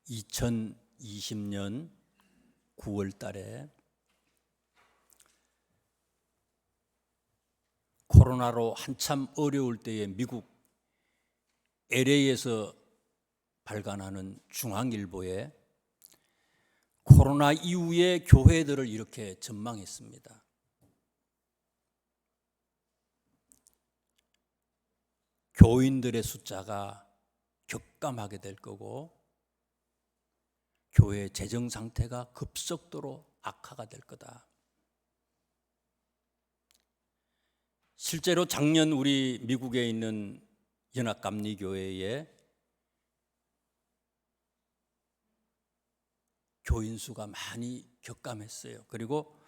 2020년 9월 달에 코로나로 한참 어려울 때에 미국 LA에서 발간하는 중앙일보에 코로나 이후의 교회들을 이렇게 전망했습니다. 교인들의 숫자가 격감하게 될 거고 교회 재정 상태가 급속도로 악화가 될 거다. 실제로 작년 우리 미국에 있는 연합감리교회에 교인 수가 많이 격감했어요. 그리고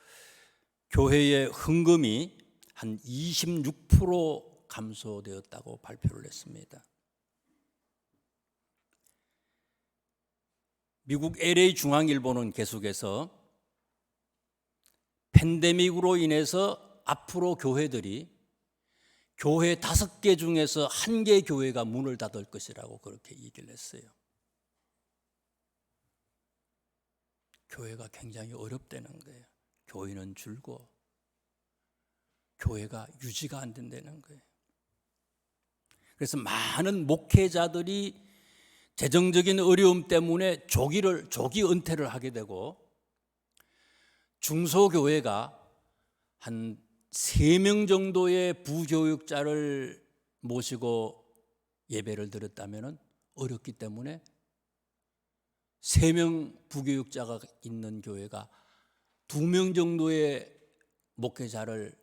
교회의 헌금이 한 26% 감소되었다고 발표를 했습니다. 미국 LA 중앙일보는 계속해서 팬데믹으로 인해서 앞으로 교회들이 교회 5개 중에서 1개 교회가 문을 닫을 것이라고 그렇게 얘기를 했어요. 교회가 굉장히 어렵다는 거예요. 교인은 줄고 교회가 유지가 안 된다는 거예요. 그래서 많은 목회자들이 재정적인 어려움 때문에 조기 은퇴를 하게 되고 중소교회가 한 3명 정도의 부교육자를 모시고 예배를 드렸다면 어렵기 때문에 3명 부교육자가 있는 교회가 2명 정도의 목회자를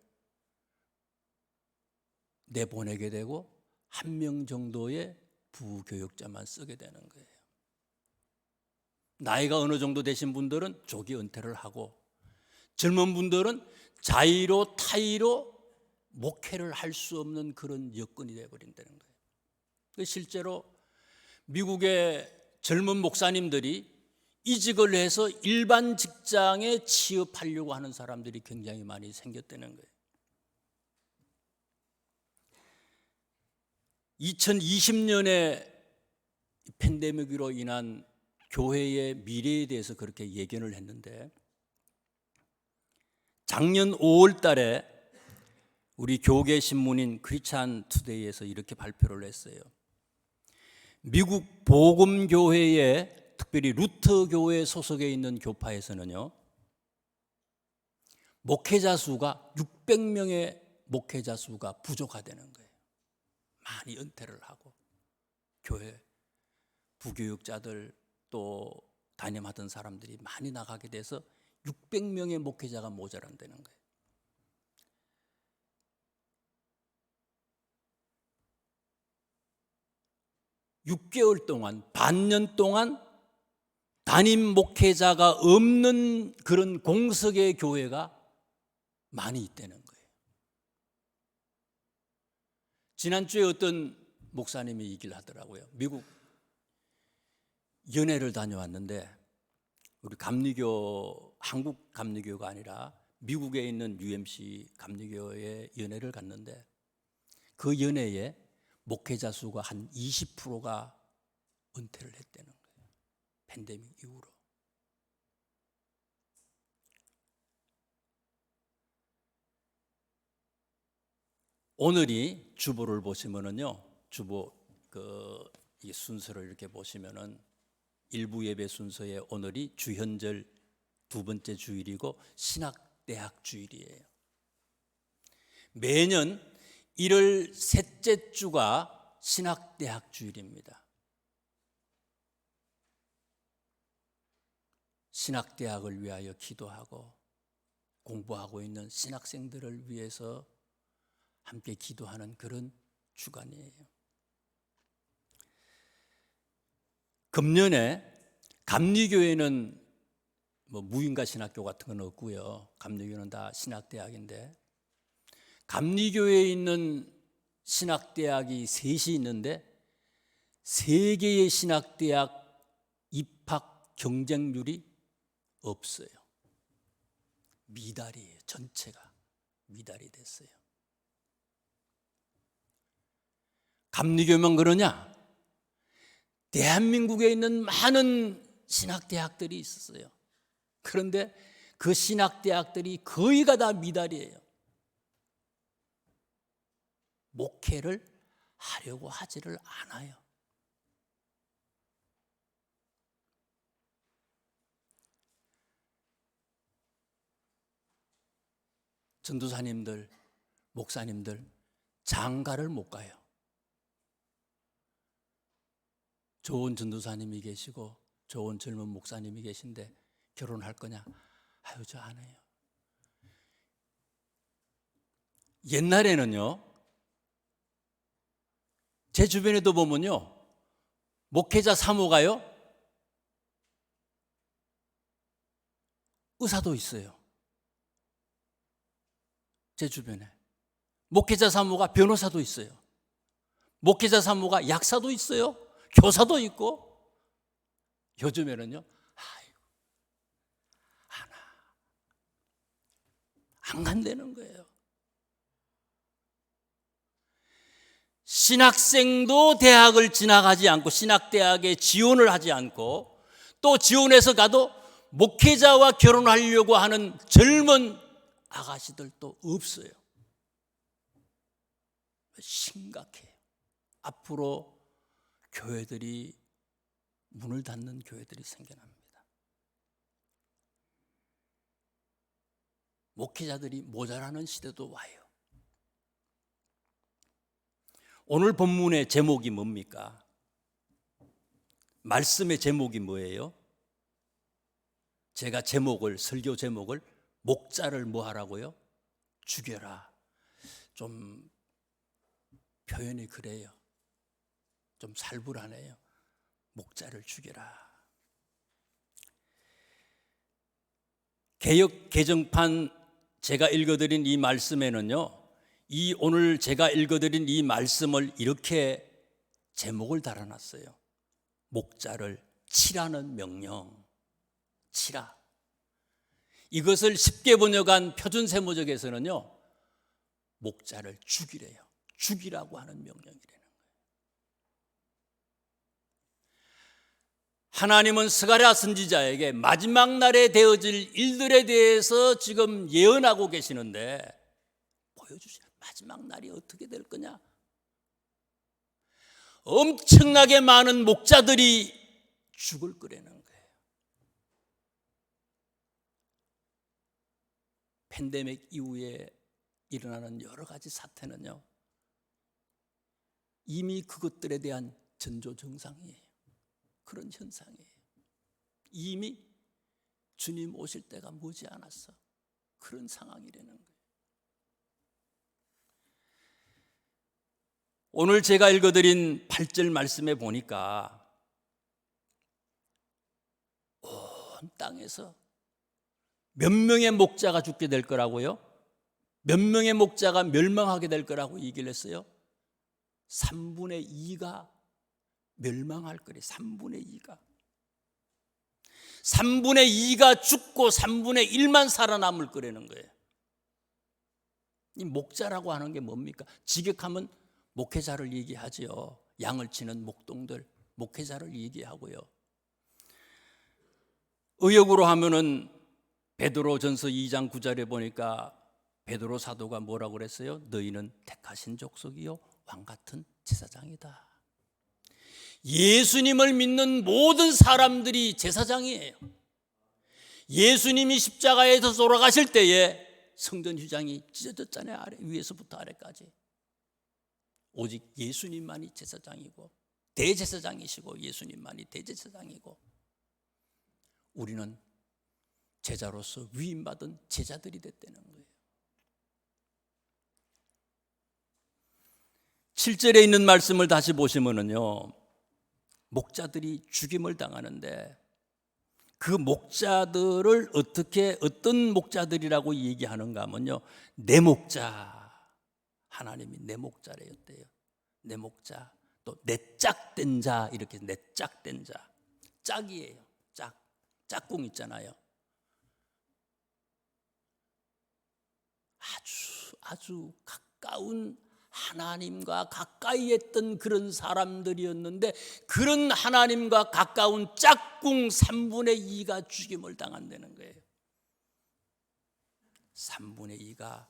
내보내게 되고 1명 정도의 부교육자만 쓰게 되는 거예요. 나이가 어느 정도 되신 분들은 조기 은퇴를 하고 젊은 분들은 자의로 타의로 목회를 할 수 없는 그런 여건이 되어버린다는 거예요. 실제로 미국의 젊은 목사님들이 이직을 해서 일반 직장에 취업하려고 하는 사람들이 굉장히 많이 생겼다는 거예요. 2020년에 팬데믹으로 인한 교회의 미래에 대해서 그렇게 예견을 했는데 작년 5월 달에 우리 교계 신문인 크리스찬 투데이에서 이렇게 발표를 했어요. 미국 복음교회의 특별히 루터 교회 소속에 있는 교파에서는요, 목회자 수가 600명의 목회자 수가 부족하다는 거예요. 많이 은퇴를 하고 교회 부교육자들 또 담임하던 사람들이 많이 나가게 돼서 600명의 목회자가 모자란다는 거예요. (6개월) 동안, 반년 동안 담임 목회자가 없는 그런 공석의 교회가 많이 있다는 거예요. 지난주에 어떤 목사님이 얘기를 하더라고요. 미국 연회를 다녀왔는데 우리 감리교, 한국 감리교가 아니라 미국에 있는 UMC 감리교의 연회를 갔는데 그 연회에 목회자 수가 한 20%가 은퇴를 했다는 거예요. 팬데믹 이후로. 오늘이 주보를 보시면은요, 주보 이 순서를 이렇게 보시면은 일부 예배 순서에 오늘이 주현절 2번째 주일이고 신학대학 주일이에요. 매년 1월 셋째 주가 신학대학 주일입니다. 신학대학을 위하여 기도하고 공부하고 있는 신학생들을 위해서 함께 기도하는 그런 주간이에요. 금년에 감리교회는 무인가 신학교 같은 건 없고요. 감리교회는 다 신학대학인데 감리교회에 있는 신학대학이 3이 있는데 3개의 신학대학 입학 경쟁률이 없어요. 미달이에요. 전체가 미달이 됐어요. 감리교만 그러냐? 대한민국에 있는 많은 신학대학들이 있었어요. 그런데 그 신학대학들이 거의가 다 미달이에요. 목회를 하려고 하지를 않아요. 전도사님들, 목사님들 장가를 못 가요. 좋은 전도사님이 계시고 좋은 젊은 목사님이 계신데 결혼할 거냐? 아유, 저 안 해요. 옛날에는요, 제 주변에도 보면요, 목회자 사모가요, 의사도 있어요. 제 주변에 목회자 사모가 변호사도 있어요. 목회자 사모가 약사도 있어요. 교사도 있고. 요즘에는요, 아이고, 안 간다는 거예요. 신학생도 대학을 진학하지 않고 신학대학에 지원을 하지 않고 또 지원해서 가도 목회자와 결혼하려고 하는 젊은 아가씨들도 없어요. 심각해요. 앞으로 교회들이 문을 닫는 교회들이 생겨납니다. 목회자들이 모자라는 시대도 와요. 오늘 본문의 제목이 뭡니까? 말씀의 제목이 뭐예요? 제가 설교 제목을 목자를 뭐 하라고요? 죽여라. 좀 표현이 그래요. 좀 살벌하네요. 목자를 죽여라. 개역 개정판 제가 읽어드린 이 말씀에는요, 오늘 제가 읽어드린 이 말씀을 이렇게 제목을 달아놨어요. 목자를 치라는 명령. 치라. 이것을 쉽게 번역한 표준세모적에서는요, 목자를 죽이래요. 죽이라고 하는 명령이라는 거예요. 하나님은 스가랴 선지자에게 마지막 날에 되어질 일들에 대해서 지금 예언하고 계시는데 보여주세요. 마지막 날이 어떻게 될 거냐? 엄청나게 많은 목자들이 죽을 거라는 거예요. 팬데믹 이후에 일어나는 여러 가지 사태는요, 이미 그것들에 대한 전조증상이에요. 그런 현상이에요. 이미 주님 오실 때가 머지않았어. 그런 상황이라는 거예요. 오늘 제가 읽어드린 8절 말씀에 보니까 온 땅에서 몇 명의 목자가 죽게 될 거라고요? 몇 명의 목자가 멸망하게 될 거라고 얘기를 했어요? 3분의 2가 멸망할 거래. 3분의 2가. 3분의 2가 죽고 3분의 1만 살아남을 거라는 거예요. 이 목자라고 하는 게 뭡니까? 직역하면 목회자를 얘기하지요. 양을 치는 목동들, 목회자를 얘기하고요. 의역으로 하면은 베드로전서 2장 9절에 보니까 베드로 사도가 뭐라고 그랬어요? 너희는 택하신 족속이요 왕같은 제사장이다. 예수님을 믿는 모든 사람들이 제사장이에요. 예수님이 십자가에서 돌아가실 때에 성전 휘장이 찢어졌잖아요. 위에서부터 아래까지. 오직 예수님만이 제사장이고 대제사장이시고 예수님만이 대제사장이고 우리는 제자로서 위임받은 제자들이 됐다는 거예요. 7절에 있는 말씀을 다시 보시면은요, 목자들이 죽임을 당하는데 그 목자들을 어떤 목자들이라고 얘기하는가 하면요, 내 목자. 하나님이 내 목자래였대요. 내 목자. 또 내짝된 자, 이렇게 내짝된 자. 짝이에요. 짝꿍 있잖아요. 아주 가까운 하나님과 가까이 했던 그런 사람들이었는데, 그런 하나님과 가까운 짝꿍 3분의 2가 죽임을 당한다는 거예요. 3분의 2가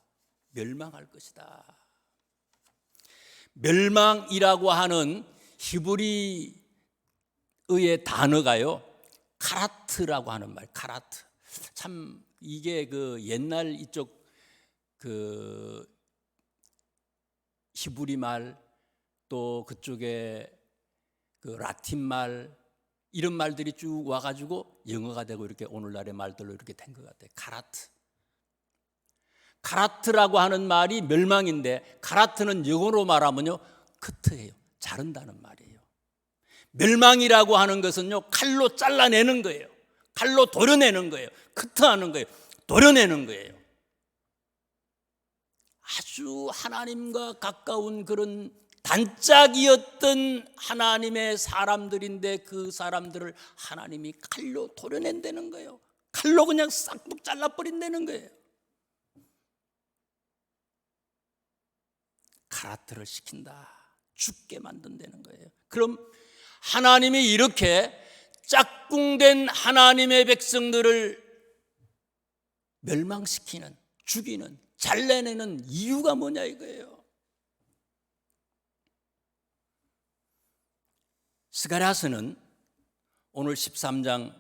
멸망할 것이다. 멸망이라고 하는 히브리의 단어가요, 카라트라고 하는 말, 카라트. 참 이게 그 옛날 이쪽 그 히브리 말, 또 그쪽에 그 라틴 말, 이런 말들이 쭉 와가지고 영어가 되고 이렇게 오늘날의 말들로 이렇게 된 것 같아요. 카라트. 카라트라고 하는 말이 멸망인데, 카라트는 영어로 말하면요 커트예요. 자른다는 말이에요. 멸망이라고 하는 것은요 칼로 잘라내는 거예요. 칼로 도려내는 거예요. 커트하는 거예요. 도려내는 거예요. 아주 하나님과 가까운 그런 단짝이었던 하나님의 사람들인데, 그 사람들을 하나님이 칼로 도려낸다는 거예요. 칼로 그냥 싹둑 잘라버린다는 거예요. 카라트를 시킨다. 죽게 만든다는 거예요. 그럼 하나님이 이렇게 짝꿍된 하나님의 백성들을 멸망시키는, 죽이는, 잘라내는 이유가 뭐냐 이거예요. 스가랴서는 오늘 13장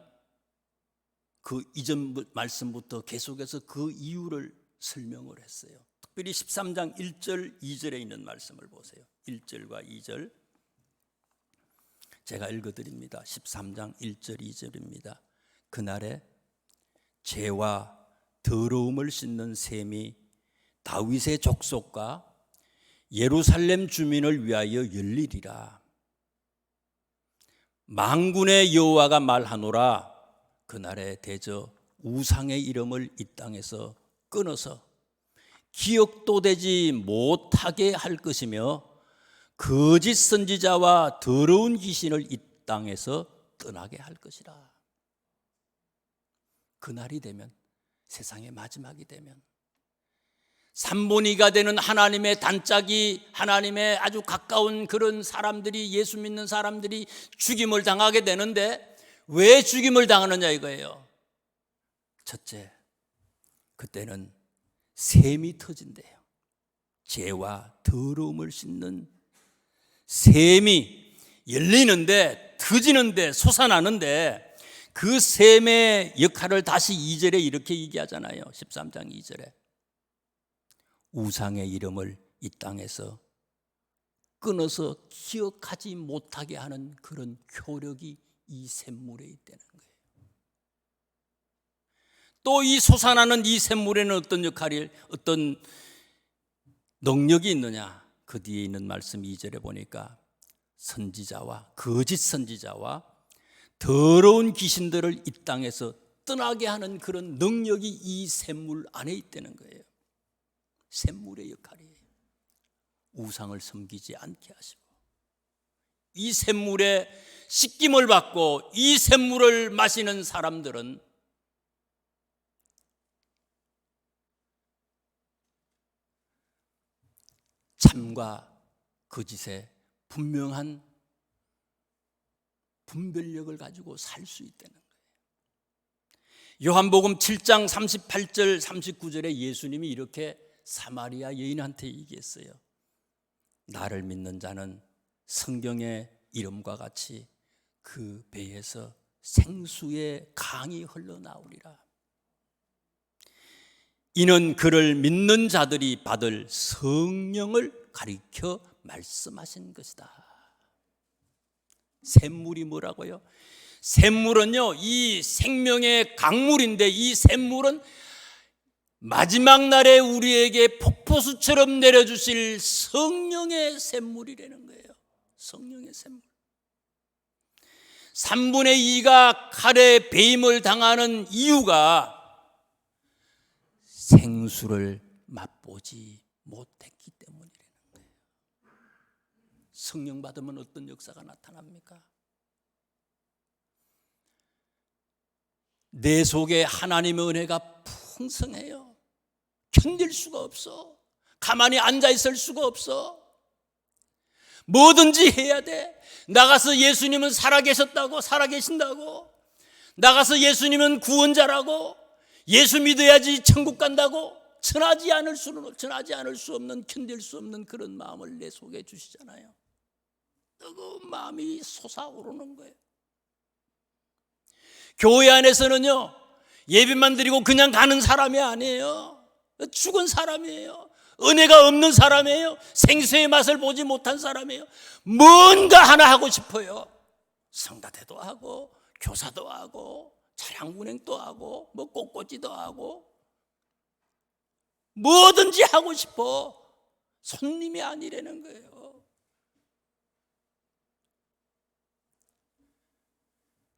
그 이전 말씀부터 계속해서 그 이유를 설명을 했어요. 특별히 13장 1절 2절에 있는 말씀을 보세요. 1절과 2절 제가 읽어드립니다. 13장 1절 2절입니다. 그날에 죄와 더러움을 씻는 셈이 다윗의 족속과 예루살렘 주민을 위하여 열리리라. 만군의 여호와가 말하노라. 그날에 대저 우상의 이름을 이 땅에서 끊어서 기억도 되지 못하게 할 것이며, 거짓 선지자와 더러운 귀신을 이 땅에서 떠나게 할 것이라. 그날이 되면, 세상의 마지막이 되면 3분의 2가 되는 하나님의 단짝이, 하나님의 아주 가까운 그런 사람들이, 예수 믿는 사람들이 죽임을 당하게 되는데, 왜 죽임을 당하느냐 이거예요. 첫째, 그때는 셈이 터진대요. 죄와 더러움을 씻는 셈이 열리는데, 터지는데, 솟아나는데, 그 셈의 역할을 다시 2절에 이렇게 얘기하잖아요. 13장 2절에 우상의 이름을 이 땅에서 끊어서 기억하지 못하게 하는 그런 효력이 이 샘물에 있다는 거예요. 또 이 솟아나는 이 샘물에는 어떤 역할이, 어떤 능력이 있느냐? 그 뒤에 있는 말씀 2절에 보니까 선지자와 거짓 선지자와 더러운 귀신들을 이 땅에서 떠나게 하는 그런 능력이 이 샘물 안에 있다는 거예요. 샘물의 역할이에요. 우상을 섬기지 않게 하시고, 이 샘물에 씻김을 받고 이 샘물을 마시는 사람들은 참과 거짓의 분명한 분별력을 가지고 살 수 있다는 거예요. 요한복음 7장 38절 39절에 예수님이 이렇게 사마리아 여인한테 얘기했어요. 나를 믿는 자는 성경의 이름과 같이 그 배에서 생수의 강이 흘러나오리라. 이는 그를 믿는 자들이 받을 성령을 가리켜 말씀하신 것이다. 샘물이 뭐라고요? 샘물은요, 이 생명의 강물인데, 이 샘물은 마지막 날에 우리에게 폭포수처럼 내려주실 성령의 샘물이라는 거예요. 성령의 샘물. 3분의 2가 칼에 배임을 당하는 이유가 생수를 맛보지 못했기 때문이라는 거예요. 성령 받으면 어떤 역사가 나타납니까? 내 속에 하나님의 은혜가 풍성해요. 견딜 수가 없어. 가만히 앉아 있을 수가 없어. 뭐든지 해야 돼. 나가서 예수님은 살아계셨다고, 살아계신다고, 나가서 예수님은 구원자라고, 예수 믿어야지 천국 간다고 전하지 않을 수 없는, 견딜 수 없는 그런 마음을 내 속에 주시잖아요. 뜨거운 마음이 솟아오르는 거예요. 교회 안에서는요, 예배만 드리고 그냥 가는 사람이 아니에요. 죽은 사람이에요. 은혜가 없는 사람이에요. 생수의 맛을 보지 못한 사람이에요. 뭔가 하나 하고 싶어요. 성가대도 하고 교사도 하고 차량운행도 하고 뭐 꽃꽂이도 하고 뭐든지 하고 싶어. 손님이 아니라는 거예요.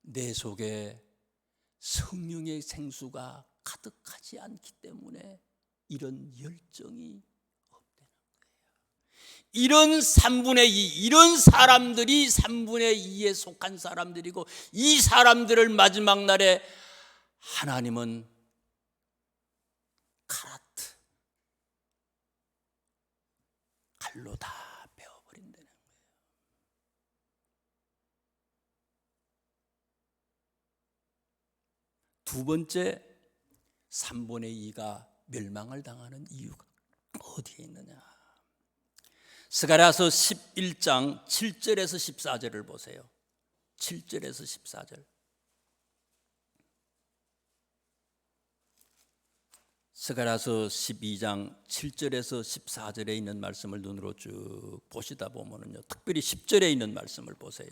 내 속에 성령의 생수가 가득하지 않기 때문에 이런 열정이 없다는 거예요. 이런 3분의 2, 이런 사람들이 3분의 2에 속한 사람들이고, 이 사람들을 마지막 날에 하나님은 칼로 다 베어버린다는 거예요. 두 번째, 3분의 2가 멸망을 당하는 이유가 어디에 있느냐? 스가랴서 11장 7절에서 14절을 보세요. 7절에서 14절. 스가랴서 12장 7절에서 14절에 있는 말씀을 눈으로 쭉 보시다 보면요, 특별히 10절에 있는 말씀을 보세요.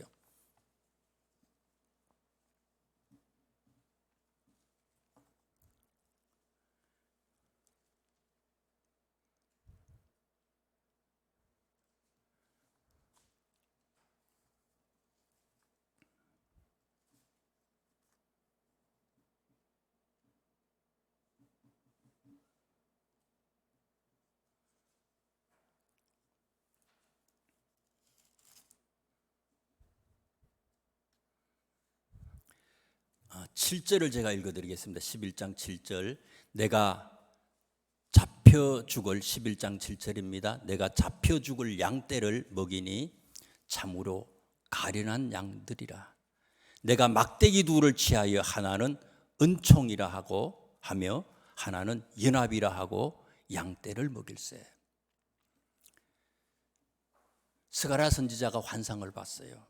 아, 7절을 제가 읽어드리겠습니다. 11장 7절. 내가 잡혀 죽을, 11장 7절입니다. 내가 잡혀 죽을 양떼를 먹이니 참으로 가련한 양들이라. 내가 막대기 둘을 취하여 하나는 은총이라 하고 하며 하나는 연합이라 하고 양떼를 먹일세. 스가랴 선지자가 환상을 봤어요.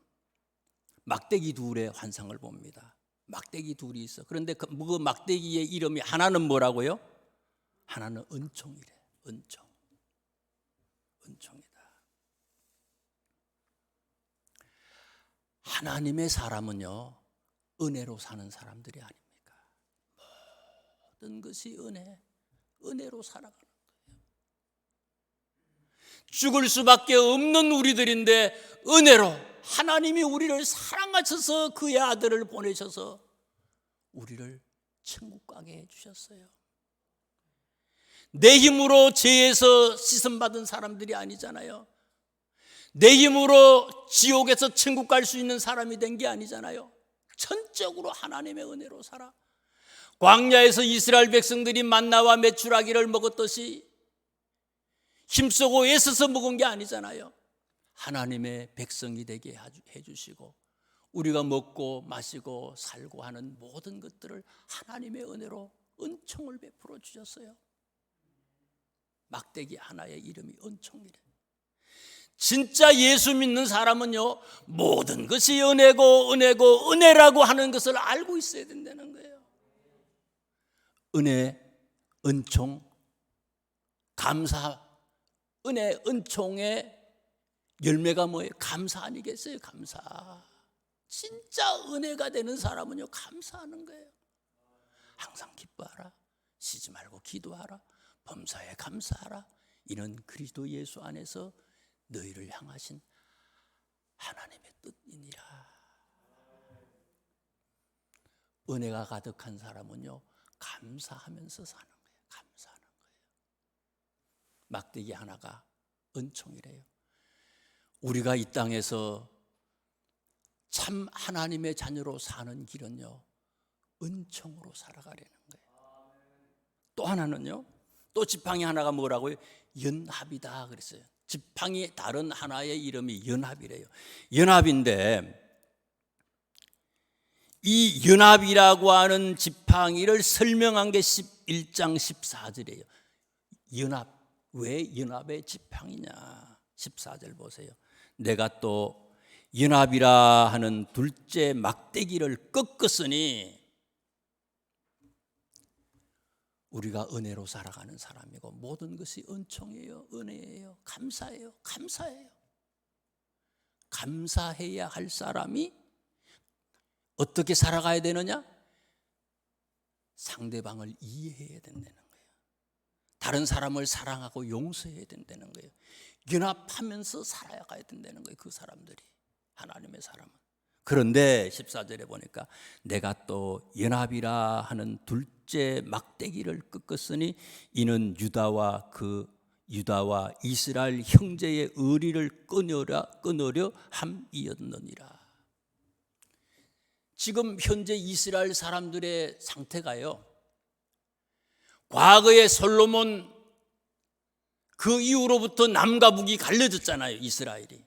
막대기 둘의 환상을 봅니다. 막대기 둘이 있어. 그런데 그 막대기의 이름이, 하나는 뭐라고요? 하나는 은총이래. 은총. 은총이다. 하나님의 사람은요, 은혜로 사는 사람들이 아닙니까? 모든 것이 은혜로 살아가는 거예요. 죽을 수밖에 없는 우리들인데 은혜로 하나님이 우리를 사랑하셔서 그의 아들을 보내셔서 우리를 천국 가게 해주셨어요. 내 힘으로 죄에서 씻음받은 사람들이 아니잖아요. 내 힘으로 지옥에서 천국 갈 수 있는 사람이 된 게 아니잖아요. 전적으로 하나님의 은혜로 살아. 광야에서 이스라엘 백성들이 만나와 메추라기를 먹었듯이 힘쓰고 애써서 먹은 게 아니잖아요. 하나님의 백성이 되게 해주시고 우리가 먹고 마시고 살고 하는 모든 것들을 하나님의 은혜로 은총을 베풀어 주셨어요. 막대기 하나의 이름이 은총이래. 진짜 예수 믿는 사람은요, 모든 것이 은혜고 은혜라고 하는 것을 알고 있어야 된다는 거예요. 은혜, 은총, 감사. 은혜, 은총의 열매가 뭐예요? 감사 아니겠어요? 감사. 진짜 은혜가 되는 사람은요, 감사하는 거예요. 항상 기뻐하라. 쉬지 말고 기도하라. 범사에 감사하라. 이는 그리스도 예수 안에서 너희를 향하신 하나님의 뜻이니라. 은혜가 가득한 사람은요, 감사하면서 사는 거예요. 감사하는 거예요. 막대기 하나가 은총이래요. 우리가 이 땅에서 참 하나님의 자녀로 사는 길은요, 은총으로 살아가려는 거예요. 또 하나는요, 또 지팡이 하나가 뭐라고요? 연합이다 그랬어요. 지팡이 다른 하나의 이름이 연합이래요. 연합인데 이 연합이라고 하는 지팡이를 설명한 게 11장 14절이에요. 연합, 왜 연합의 지팡이냐? 14절 보세요. 내가 또 연합이라 하는 둘째 막대기를 꺾었으니, 우리가 은혜로 살아가는 사람이고 모든 것이 은총이에요, 은혜예요, 감사예요, 감사해요. 감사해야 할 사람이 어떻게 살아가야 되느냐? 상대방을 이해해야 된다는 거예요. 다른 사람을 사랑하고 용서해야 된다는 거예요. 연합하면서 살아가야 된다는 거예요. 그 사람들이, 하나님의 사람은. 그런데 14절에 보니까 내가 또 연합이라 하는 둘째 막대기를 꺾었으니 이는 유다와 이스라엘 형제의 의리를 끊으려 함이었느니라. 지금 현재 이스라엘 사람들의 상태가요, 과거에 솔로몬 그 이후로부터 남과 북이 갈려졌잖아요. 이스라엘이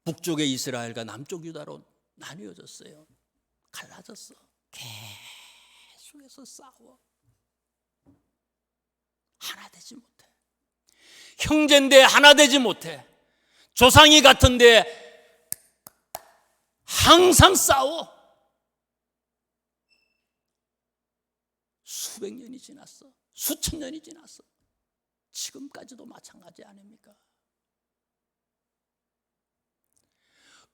북쪽의 이스라엘과 남쪽 유다로 나뉘어졌어요. 갈라졌어. 계속해서 싸워. 하나 되지 못해. 형제인데 하나 되지 못해. 조상이 같은데 항상 싸워. 수백 년이 지났어. 수천 년이 지났어. 지금까지도 마찬가지 아닙니까?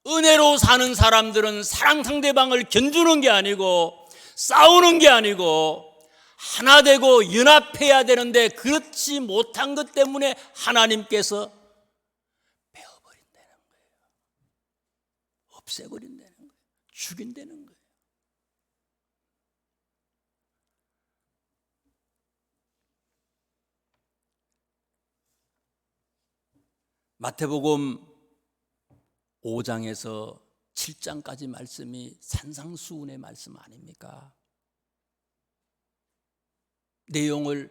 은혜로 사는 사람들은 사랑 상대방을 견주는 게 아니고 싸우는 게 아니고 하나 되고 연합해야 되는데 그렇지 못한 것 때문에 하나님께서 베어버린다는 거예요. 없애버린다는 거예요. 죽인다는 거예요. 마태복음 5장에서 7장까지 말씀이 산상수훈의 말씀 아닙니까? 내용을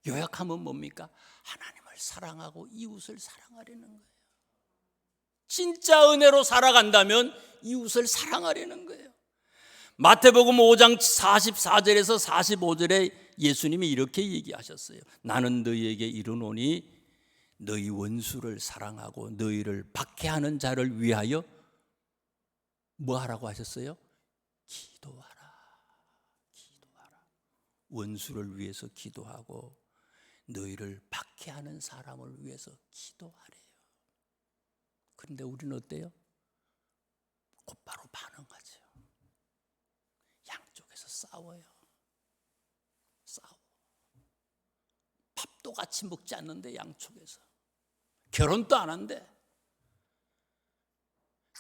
요약하면 뭡니까? 하나님을 사랑하고 이웃을 사랑하려는 거예요. 진짜 은혜로 살아간다면 이웃을 사랑하려는 거예요. 마태복음 5장 44절에서 45절에 예수님이 이렇게 얘기하셨어요. 나는 너희에게 이르노니 너희 원수를 사랑하고 너희를 박해하는 자를 위하여 뭐 하라고 하셨어요? 기도하라. 기도하라. 원수를 위해서 기도하고 너희를 박해하는 사람을 위해서 기도하래요. 그런데 우리는 어때요? 곧바로 반응하죠. 양쪽에서 싸워요. 싸워. 밥도 같이 먹지 않는데 양쪽에서. 결혼도 안 한대.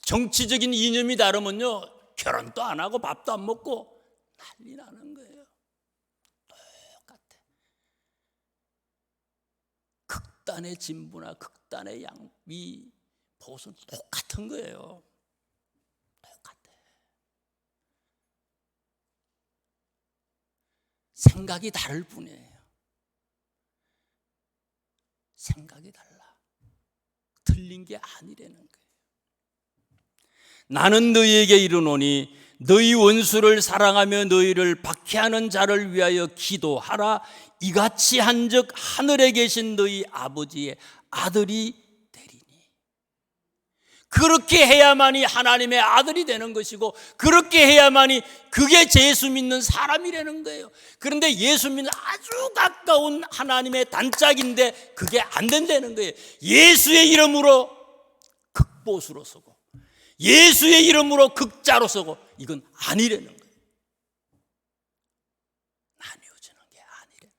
정치적인 이념이 다르면요, 결혼도 안 하고 밥도 안 먹고 난리 나는 거예요. 똑같아. 극단의 진보나 극단의 양위 보수는 똑같은 거예요. 똑같아. 생각이 다를 뿐이에요. 생각이 달라. 틀린 게 아니라는 거예요. 나는 너희에게 이르노니 너희 원수를 사랑하며 너희를 박해하는 자를 위하여 기도하라. 이같이 한즉 하늘에 계신 너희 아버지의 아들이 되리니. 그렇게 해야만이 하나님의 아들이 되는 것이고 그렇게 해야만이 그게 예수 믿는 사람이라는 거예요. 그런데 예수 믿는 아주 가까운 하나님의 단짝인데 그게 안 된다는 거예요. 예수의 이름으로 극보수로 서고 예수의 이름으로 극자로 서고 이건 아니라는 거예요. 나뉘어지는 게 아니라는 거예요.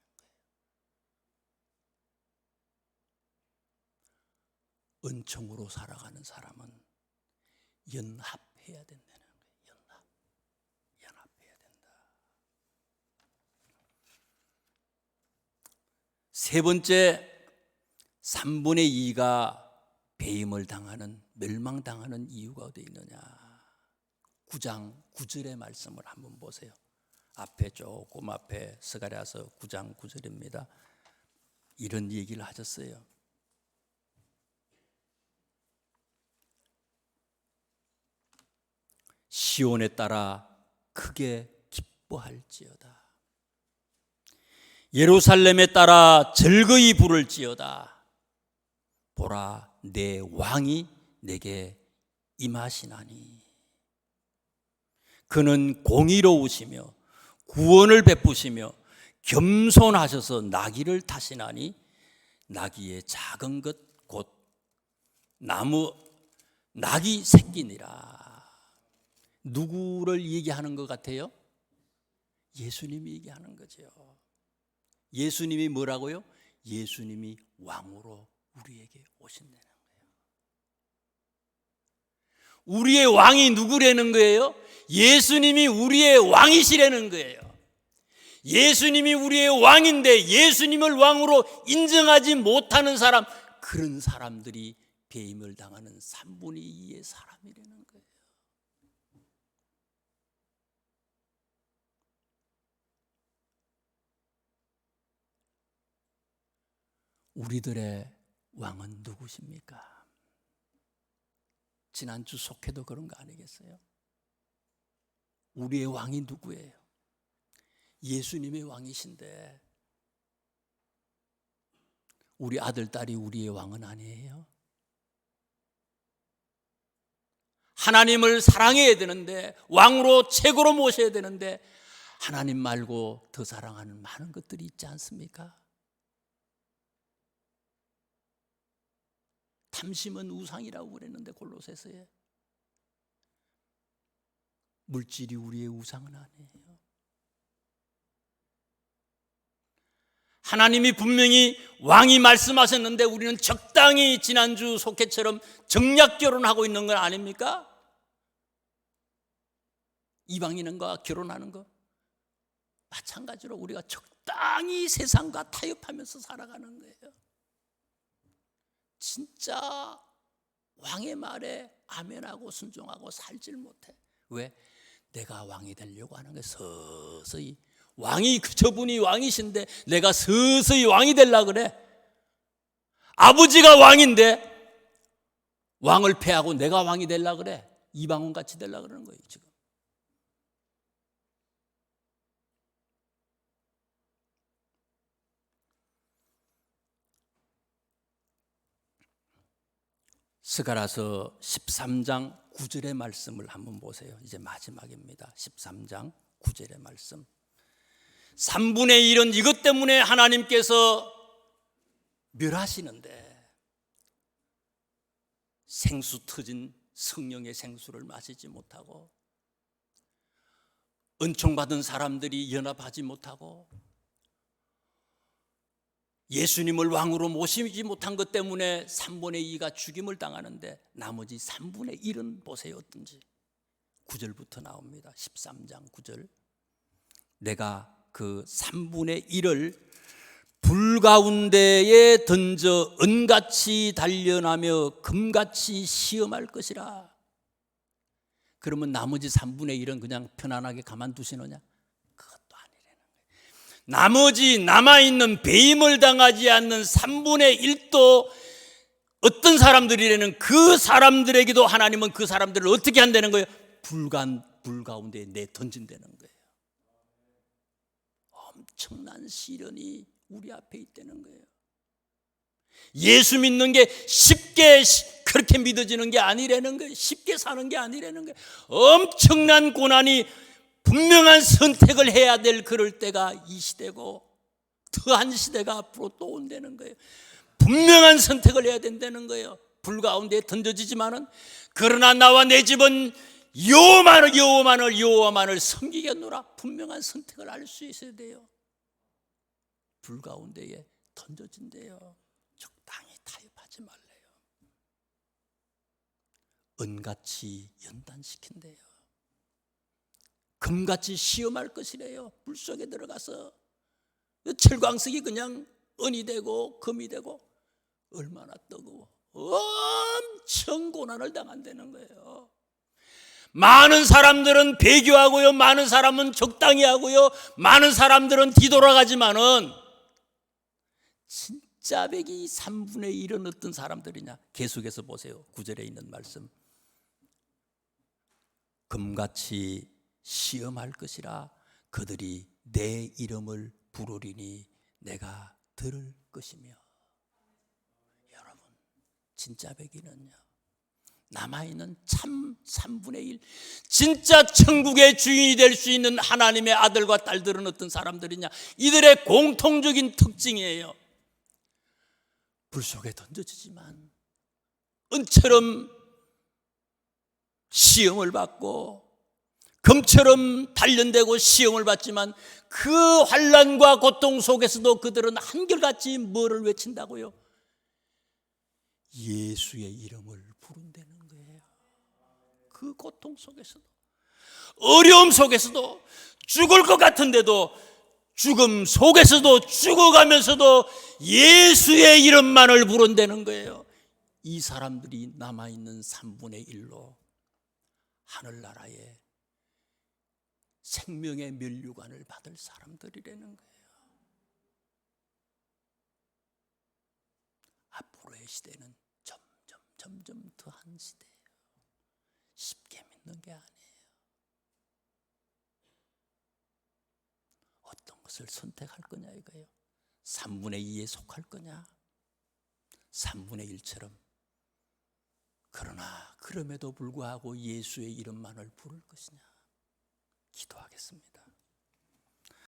은총으로 살아가는 사람은 연합해야 된다는 거예요. 연합해야 된다. 세 번째, 3분의 2가 배임을 당하는, 멸망당하는 이유가 어디 있느냐? 9장 9절의 말씀을 한번 보세요. 앞에 조금 앞에 스가랴서 9장 9절입니다. 이런 얘기를 하셨어요. 시온에 따라 크게 기뻐할지어다. 예루살렘에 따라 즐거이 부를지어다. 보라, 내 왕이 내게 임하시나니 그는 공의로우시며 구원을 베푸시며 겸손하셔서 나귀를 타시나니 나귀의 작은 것 곧 나귀 새끼니라. 누구를 얘기하는 것 같아요? 예수님이 얘기하는 거죠. 예수님이 뭐라고요? 예수님이 왕으로 우리에게 오신다는 거예요. 우리의 왕이 누구라는 거예요? 예수님이 우리의 왕이시라는 거예요. 예수님이 우리의 왕인데 예수님을 왕으로 인정하지 못하는 사람, 그런 사람들이 배임을 당하는 3분의 2의 사람이라는 거예요. 우리들의 왕은 누구십니까? 지난주 속회도 그런 거 아니겠어요? 우리의 왕이 누구예요? 예수님의 왕이신데 우리 아들, 딸이 우리의 왕은 아니에요? 하나님을 사랑해야 되는데, 왕으로 최고로 모셔야 되는데 하나님 말고 더 사랑하는 많은 것들이 있지 않습니까? 탐심은 우상이라고 그랬는데 골로새서에, 물질이 우리의 우상은 아니에요. 하나님이 분명히 왕이 말씀하셨는데 우리는 적당히 지난주 속회처럼 정략 결혼하고 있는 건 아닙니까? 이방인과 결혼하는 거 마찬가지로 우리가 적당히 세상과 타협하면서 살아가는 거예요. 진짜 왕의 말에 아멘하고 순종하고 살질 못해. 왜? 내가 왕이 되려고 하는 거예요. 서서히. 왕이, 저분이 왕이신데 내가 서서히 왕이 되려고 그래. 아버지가 왕인데 왕을 패하고 내가 왕이 되려고 그래. 이방원같이 되려고 그러는 거예요 지금. 스가랴서 13장 9절의 말씀을 한번 보세요. 이제 마지막입니다. 13장 9절의 말씀. 3분의 1은 이것 때문에 하나님께서 멸하시는데 생수 터진 성령의 생수를 마시지 못하고 은총받은 사람들이 연합하지 못하고 예수님을 왕으로 모시지 못한 것 때문에 3분의 2가 죽임을 당하는데 나머지 3분의 1은 보세요 어떤지. 9절부터 나옵니다. 13장 9절. 내가 그 3분의 1을 불 가운데에 던져 은같이 단련하며 금같이 시험할 것이라. 그러면 나머지 3분의 1은 그냥 편안하게 가만두시느냐? 그것도 아니라는 거예요. 나머지 남아있는 배임을 당하지 않는 3분의 1도 어떤 사람들이라는, 그 사람들에게도 하나님은 그 사람들을 어떻게 한다는 거예요? 불 가운데에 내던진다는 거예요. 엄청난 시련이 우리 앞에 있다는 거예요. 예수 믿는 게 쉽게 그렇게 믿어지는 게 아니라는 거예요. 쉽게 사는 게 아니라는 거예요. 엄청난 고난이, 분명한 선택을 해야 될 그럴 때가 이 시대고 더한 시대가 앞으로 또 온다는 거예요. 분명한 선택을 해야 된다는 거예요. 불 가운데 던져지지만은, 그러나 나와 내 집은 여호와만을 섬기겠노라. 분명한 선택을 할 수 있어야 돼요. 불 가운데에 던져진대요. 적당히 타협하지 말래요. 은같이 연단시킨대요. 금같이 시험할 것이래요. 물속에 들어가서 철광석이 그냥 은이 되고 금이 되고 얼마나 뜨거워. 엄청 고난을 당한다는 거예요. 많은 사람들은 배교하고요, 많은 사람은 적당히 하고요, 많은 사람들은 뒤돌아가지만은 진짜백이 3분의 1은 어떤 사람들이냐? 계속해서 보세요. 9절에 있는 말씀. 금같이 시험할 것이라 그들이 내 이름을 부르리니 내가 들을 것이며. 여러분, 진짜백이는요, 남아있는 참 3분의 1, 진짜 천국의 주인이 될 수 있는 하나님의 아들과 딸들은 어떤 사람들이냐? 이들의 공통적인 특징이에요. 불 속에 던져지지만 은처럼 시험을 받고 금처럼 단련되고 시험을 받지만 그 환난과 고통 속에서도 그들은 한결같이 뭐를 외친다고요? 예수의 이름을 부른다는 거예요. 그 고통 속에서도, 어려움 속에서도, 죽을 것 같은데도, 죽음 속에서도, 죽어가면서도 예수의 이름만을 부른다는 거예요. 이 사람들이 남아있는 3분의 1로 하늘나라에 생명의 면류관을 받을 사람들이라는 거예요. 앞으로의 시대는 점점 더한 시대예요. 쉽게 믿는 게 아니에요. 어떤 것을 선택할 거냐 이거예요. 3분의 2에 속할 거냐, 3분의 1처럼. 그러나 그럼에도 불구하고 예수의 이름만을 부를 것이냐. 기도하겠습니다.